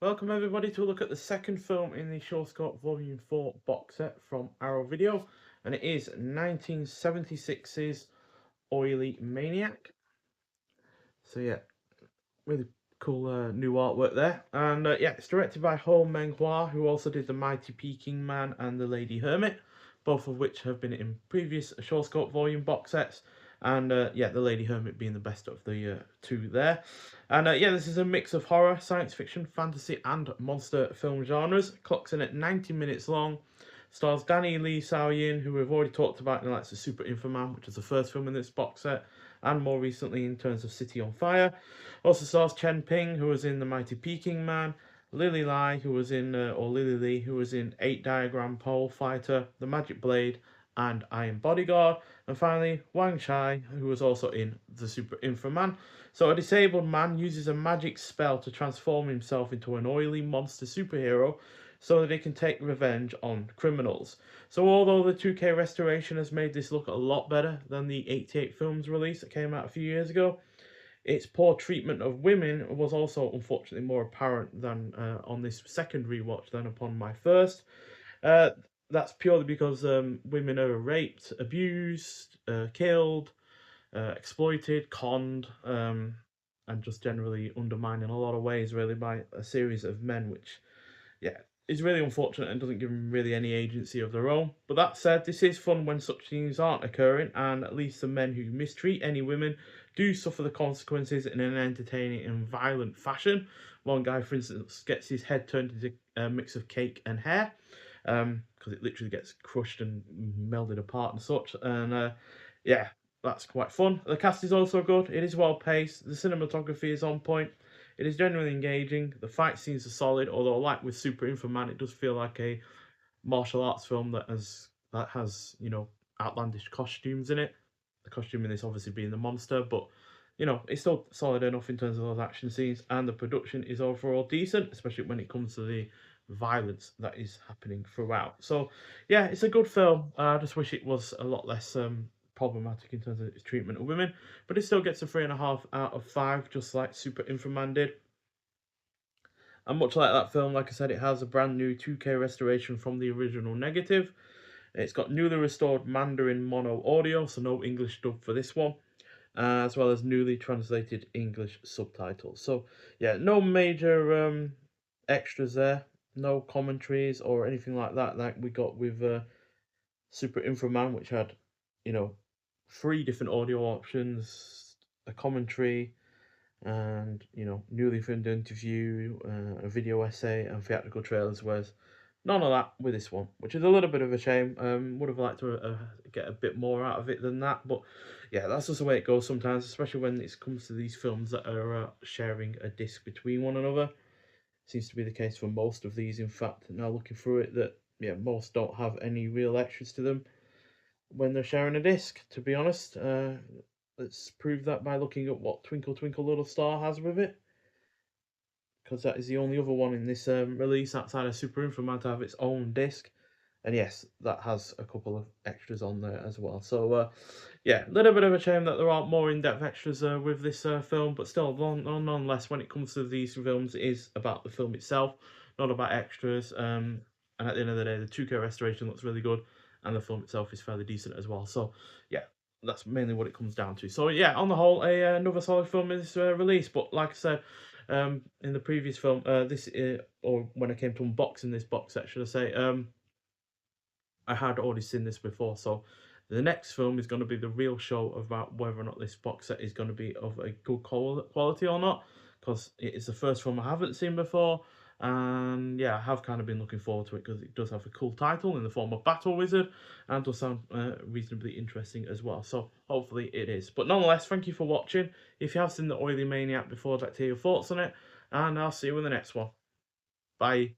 Welcome everybody to look at the second film in the Shawscope Volume 4 box set from Arrow Video, and it is 1976's Oily Maniac. So yeah, really cool new artwork there, and yeah, it's directed by Meng-Hua, who also did The Mighty Peking Man and The Lady Hermit, both of which have been in previous Shawscope Volume box sets. And yeah, The Lady Hermit being the best of the two there. And yeah, this is a mix of horror, science fiction, fantasy, and monster film genres. Clocks in at 90 minutes long. Stars Danny Lee Sau-Yin, who we've already talked about in the Super Inframan, which is the first film in this box set, and more recently in terms of City on Fire. Also stars Chen Ping, who was in The Mighty Peking Man, Lily Lai, who was in, or Lily Lee, who was in 8 Diagram Pole Fighter, The Magic Blade, and Iron Bodyguard, and finally Wang Chai, who was also in the Super Inframan. So a disabled man uses a magic spell to transform himself into an oily monster superhero so that he can take revenge on criminals. So although the 2K restoration has made this look a lot better than the 88 films release that came out a few years ago, its poor treatment of women was also unfortunately more apparent than on this second rewatch than upon my first. Uh, that's purely because women are raped, abused, killed, exploited, conned, and just generally undermined in a lot of ways, really, by a series of men, which, yeah, is really unfortunate and doesn't give them really any agency of their own. But that said, this is fun when such things aren't occurring, and at least the men who mistreat any women do suffer the consequences in an entertaining and violent fashion. One guy, for instance, gets his head turned into a mix of cake and hair, because it literally gets crushed and melded apart and such. And yeah, that's quite fun. The cast is also good. It is well paced. The cinematography is on point. It is genuinely engaging. The fight scenes are solid, although like with Super Inframan, it does feel like a martial arts film that has outlandish costumes in it. The costume in this obviously being the monster, but it's still solid enough in terms of those action scenes, and the production is overall decent, especially when it comes to the violence that is happening throughout. So yeah, it's a good film. I just wish it was a lot less problematic in terms of its treatment of women, but it still gets a 3.5 out of 5, just like Super Inframan did. And much like that film, like I said, it has a brand new 2K restoration from the original negative. It's got newly restored Mandarin mono audio, so no English dub for this one, as well as newly translated English subtitles. So yeah, no major extras there, no commentaries or anything like that we got with Super Inframan, which had, you know, 3 different audio options, a commentary, and newly filmed interview, a video essay, and theatrical trailers. Whereas none of that with this one, which is a little bit of a shame. Would have liked to get a bit more out of it than that, but yeah, that's just the way it goes sometimes, especially when it comes to these films that are sharing a disc between one another. Seems to be the case for most of these. In fact, now looking through it, that yeah, most don't have any real extras to them when they're sharing a disc. To be honest, let's prove that by looking at what Twinkle Twinkle Little Star has with it, because that is the only other one in this release outside of Super Inframan to have its own disc. And yes, that has a couple of extras on there as well. So yeah, a little bit of a shame that there aren't more in-depth extras with this film, but still, nonetheless, when it comes to these films, it is about the film itself, not about extras. And at the end of the day, the 2K restoration looks really good, and the film itself is fairly decent as well. So yeah, that's mainly what it comes down to. So yeah, on the whole, another solid film in this release. But like I said, in the previous film, or when I came to unboxing this box set, should I say, I had already seen this before, so the next film is going to be the real show about whether or not this box set is going to be of a good quality or not, because it is the first film I haven't seen before, and yeah, I have kind of been looking forward to it because it does have a cool title in the form of Battle Wizard, and does sound reasonably interesting as well, so hopefully it is. But nonetheless, thank you for watching. If you have seen the Oily Maniac before, I'd like to hear your thoughts on it, and I'll see you in the next one. Bye.